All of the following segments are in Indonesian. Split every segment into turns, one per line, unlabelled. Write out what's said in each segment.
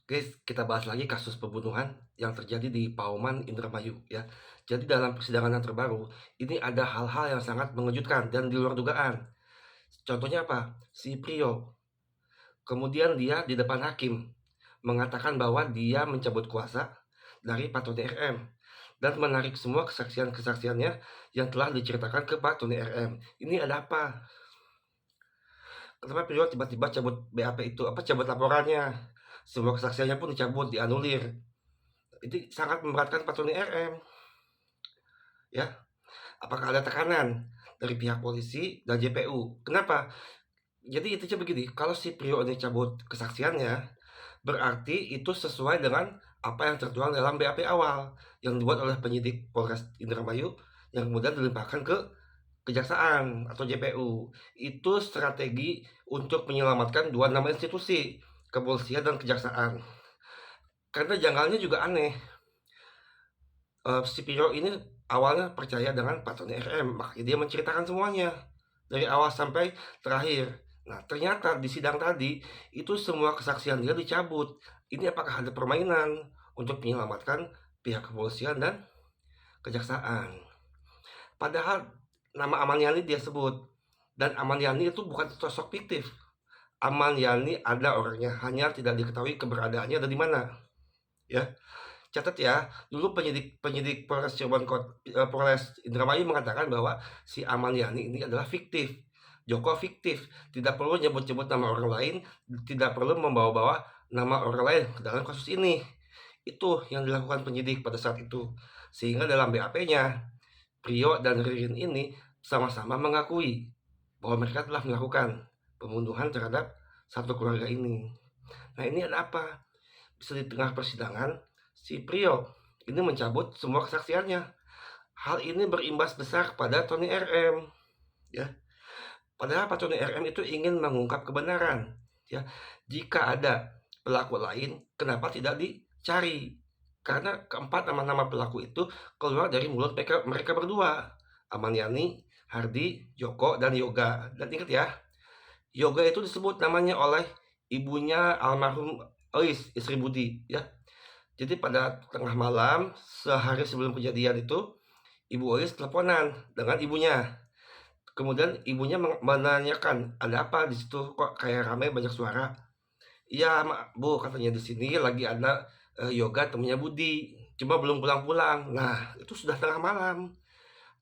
Guys, kita bahas lagi kasus pembunuhan yang terjadi di Pauman, Indramayu ya. Jadi dalam persidangan yang terbaru, ini ada hal-hal yang sangat mengejutkan dan di luar dugaan. Contohnya apa? Si Prio, kemudian dia di depan hakim mengatakan bahwa dia mencabut kuasa dari Pak Tony RM dan menarik semua kesaksian-kesaksiannya yang telah diceritakan ke Pak Tony RM. Ini ada apa? Kenapa Prio tiba-tiba cabut BAP itu? Apa cabut laporannya? Semua kesaksiannya pun dicabut, dianulir. Itu sangat memberatkan Pak Tony RM, ya. Apakah ada tekanan dari pihak polisi dan JPU? Kenapa? Jadi intinya begini, kalau si Prio ini cabut kesaksiannya, berarti itu sesuai dengan apa yang tertuang dalam BAP awal yang dibuat oleh penyidik Polres Indramayu yang kemudian dilimpahkan ke kejaksaan atau JPU. Itu strategi untuk menyelamatkan dua nama institusi, kepolisian dan kejaksaan. Karena janggalnya juga aneh. Si Piro ini awalnya percaya dengan Pak Tony RM, makanya dia menceritakan semuanya dari awal sampai terakhir. Nah, ternyata di sidang tadi itu semua kesaksian dia dicabut. Ini apakah ada permainan untuk menyelamatkan pihak kepolisian dan kejaksaan? Padahal nama Aman Yani dia sebut, dan Aman Yani itu bukan sosok fiktif. Aman Yani ada orangnya, hanya tidak diketahui keberadaannya ada di mana. Ya, catat ya, dulu penyidik penyidik Polres Cirebon Polres Indramayu mengatakan bahwa si Aman Yani ini adalah fiktif. Joko fiktif, tidak perlu nyebut-nyebut nama orang lain, tidak perlu membawa-bawa nama orang lain ke dalam kasus ini. Itu yang dilakukan penyidik pada saat itu. Sehingga dalam BAP-nya, Prio dan Ririn ini sama-sama mengakui bahwa mereka telah melakukan pembunuhan terhadap satu keluarga ini. Nah, ini ada apa? Bisa di tengah persidangan, si Prio ini mencabut semua kesaksiannya. Hal ini berimbas besar kepada Tony RM, ya. Padahal Pak Tony RM itu ingin mengungkap kebenaran, ya. Jika ada pelaku lain, kenapa tidak dicari? Karena keempat nama-nama pelaku itu keluar dari mulut mereka berdua, Amaniani, Hardi, Joko, dan Yoga. Dan ingat ya, Yoga itu disebut namanya oleh ibunya almarhum Ois, istri Budi, ya. Jadi pada tengah malam, sehari sebelum kejadian itu, Ibu Ois teleponan dengan ibunya. Kemudian ibunya menanyakan, ada apa di situ kok kayak ramai banyak suara? Iya, Bu, katanya di sini lagi ada yoga temennya Budi, cuma belum pulang-pulang. Nah, itu sudah tengah malam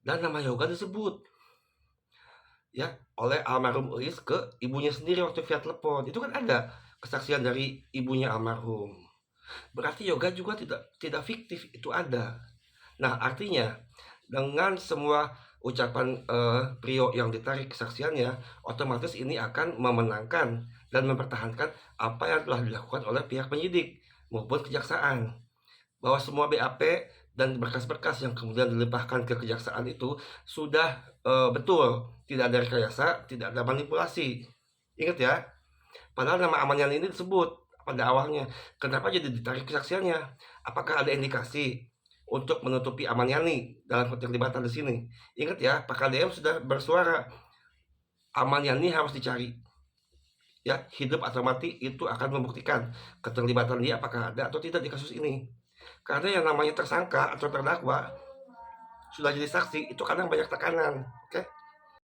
dan nama yoga disebut ya oleh almarhum Ois ke ibunya sendiri waktu via telepon. Itu kan ada kesaksian dari ibunya almarhum. Berarti yoga juga tidak fiktif, itu ada. Nah, artinya dengan semua ucapan Prio yang ditarik kesaksiannya, otomatis ini akan memenangkan dan mempertahankan apa yang telah dilakukan oleh pihak penyidik maupun kejaksaan. Bahwa semua BAP dan berkas-berkas yang kemudian dilimpahkan ke kejaksaan itu sudah betul, tidak ada rekayasa, tidak ada manipulasi. Ingat ya, padahal nama Amanyan ini disebut pada awalnya. Kenapa jadi ditarik kesaksiannya? Apakah ada indikasi untuk menutupi Amaniani dalam keterlibatan di sini? Ingat ya, Pak KDM sudah bersuara Amaniani harus dicari. Ya, hidup atau mati itu akan membuktikan keterlibatan dia apakah ada atau tidak di kasus ini. Karena yang namanya tersangka atau terdakwa sudah jadi saksi itu kadang banyak tekanan, oke?